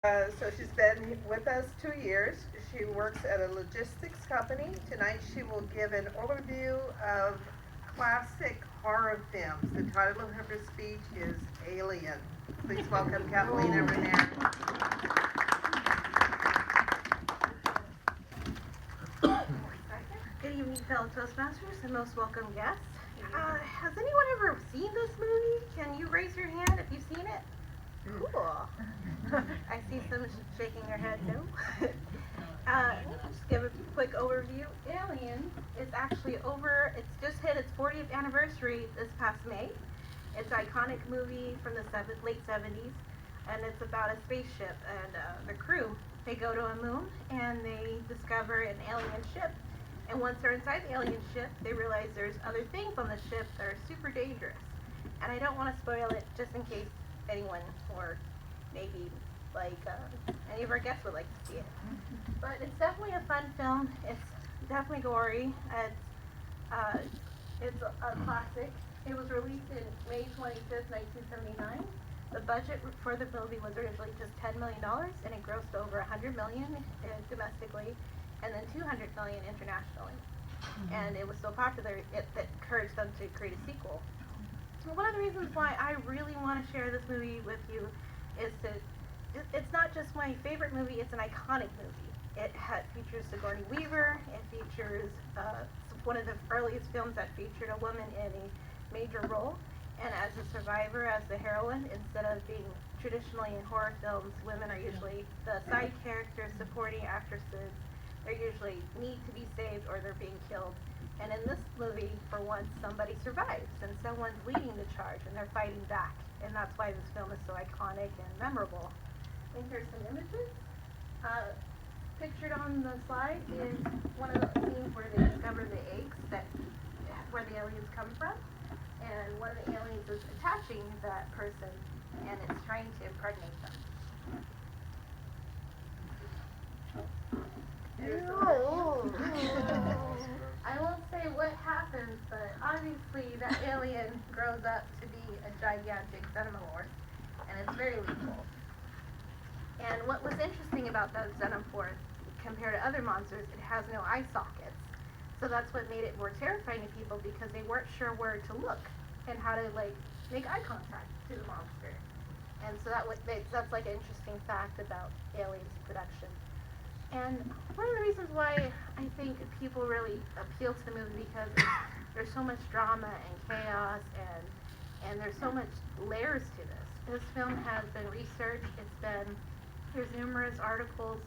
So she's been with us 2 years. She works at a logistics company. Tonight she will give an overview of classic horror films. The title of her speech is Alien. Please welcome Kathleena Renner. Good evening, fellow Toastmasters and most welcome guests. Has anyone ever seen this movie? Can you raise your hand if you've seen it? Cool. I see some shaking their head no. Just give a quick overview. Alien is actually it's just hit its 40th anniversary this past May. It's an iconic movie from the late 70s, and it's about a spaceship and the crew. They go to a moon and they discover an alien ship. And once they're inside the alien ship, they realize there's other things on the ship that are super dangerous. And I don't want to spoil it just in case anyone or maybe like any of our guests would like to see it. But it's definitely a fun film. It's definitely gory. It's a classic. It was released in May 25th, 1979. The budget for the movie was originally just $10 million, and it grossed over $100 million domestically, and then $200 million internationally. And it was so popular that encouraged them to create a sequel. One of the reasons why I really want to share this movie with you is it's not just my favorite movie, it's an iconic movie. It features Sigourney Weaver, it features one of the earliest films that featured a woman in a major role, and as a survivor, as the heroine, instead of being traditionally in horror films, women are usually the side characters, supporting actresses. They usually need to be saved or they're being killed. And in this movie, for once, somebody survives and someone's leading the charge and they're fighting back. And that's why this film is so iconic and memorable. I think there's some images. Pictured on the slide is one of the scenes where they discover the eggs where the aliens come from. And one of the aliens is attaching that person and it's trying to impregnate them. I won't say what happens, but obviously that alien grows up to be a gigantic xenomorph, and it's very lethal. And what was interesting about that xenomorph, compared to other monsters, it has no eye sockets. So that's what made it more terrifying to people because they weren't sure where to look and how to make eye contact to the monster. And so that's like an interesting fact about Aliens production. And one of the reasons why I think people really appeal to the movie because there's so much drama and chaos and there's so much layers to this. This film has been researched. There's numerous articles.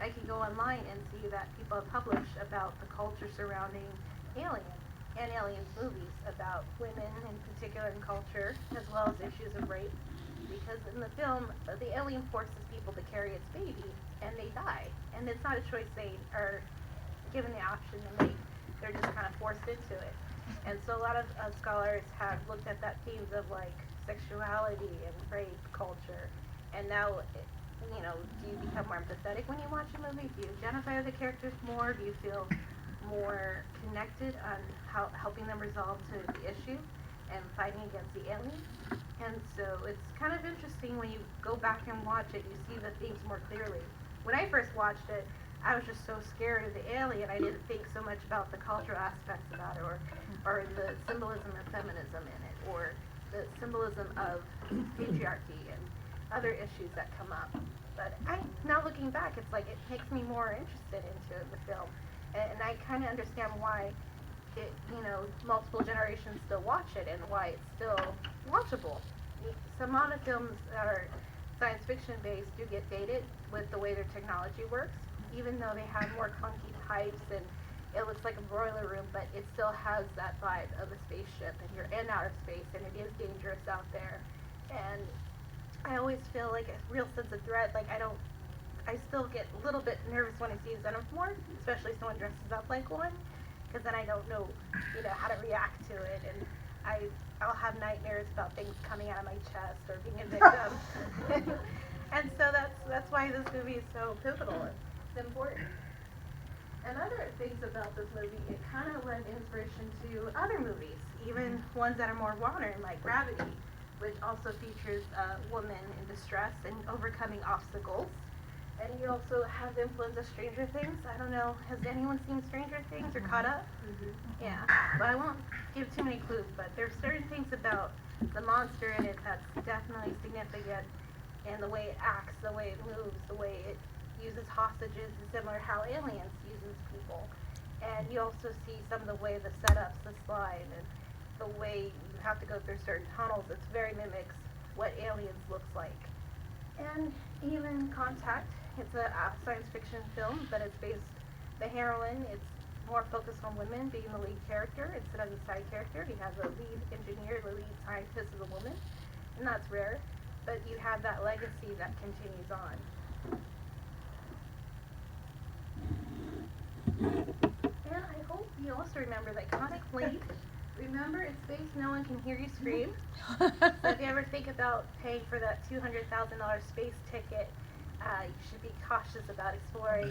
I can go online and see that people have published about the culture surrounding Alien and Aliens movies, about women in particular in culture, as well as issues of rape. Because in the film, the alien forces people to carry its baby, and they die. And it's not a choice they are given the option to make. They're just kind of forced into it. And so a lot of scholars have looked at that themes of sexuality and rape culture. And now, do you become more empathetic when you watch a movie? Do you identify with the characters more? Do you feel more connected on helping them resolve to the issue and fighting against the aliens? And so it's kind of interesting when you go back and watch it, you see the themes more clearly. When I first watched it, I was just so scared of the alien, I didn't think so much about the cultural aspects about it, or the symbolism of feminism in it, or the symbolism of patriarchy and other issues that come up. But now looking back, it's like it makes me more interested into the film, and I kind of understand why multiple generations still watch it and why it's still watchable. Some amount of films that are science fiction based do get dated with the way their technology works, even though they have more clunky pipes and it looks like a broiler room, but it still has that vibe of a spaceship and you're in outer space and it is dangerous out there. And I always feel like a real sense of dread. I still get a little bit nervous when I see a xenomorph, especially someone dresses up like one, because then I don't know, how to react to it, and I'll have nightmares about things coming out of my chest or being a victim. And so that's why this movie is so pivotal. It's important. And other things about this movie, it kind of lent inspiration to other movies, even ones that are more modern, like Gravity. which also features a woman in distress and overcoming obstacles. And you also have the influence of Stranger Things. I don't know, has anyone seen Stranger Things or caught up? Yeah, but I won't give too many clues, but there's certain things about the monster in it that's definitely significant, and the way it acts, the way it moves, the way it uses hostages is similar how Aliens uses people. And you also see some of the way the setups, the slime, and the way you have to go through certain tunnels. It's very mimics what Aliens looks like. And even Contact, it's a science fiction film, but it's based, the heroine, it's more focused on women being the lead character instead of the side character. You have the lead engineer, the lead scientist is a woman, and that's rare, but you have that legacy that continues on. And I hope you also remember that Kathleena, remember it's space, no one can hear you scream. So if you ever think about paying for that $200,000 space ticket, you should be cautious about exploring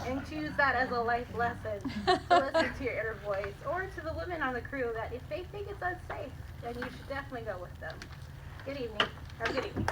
and choose that as a life lesson to listen to your inner voice, or to the women on the crew that if they think it's unsafe, then you should definitely go with them. Good evening. Have a good evening.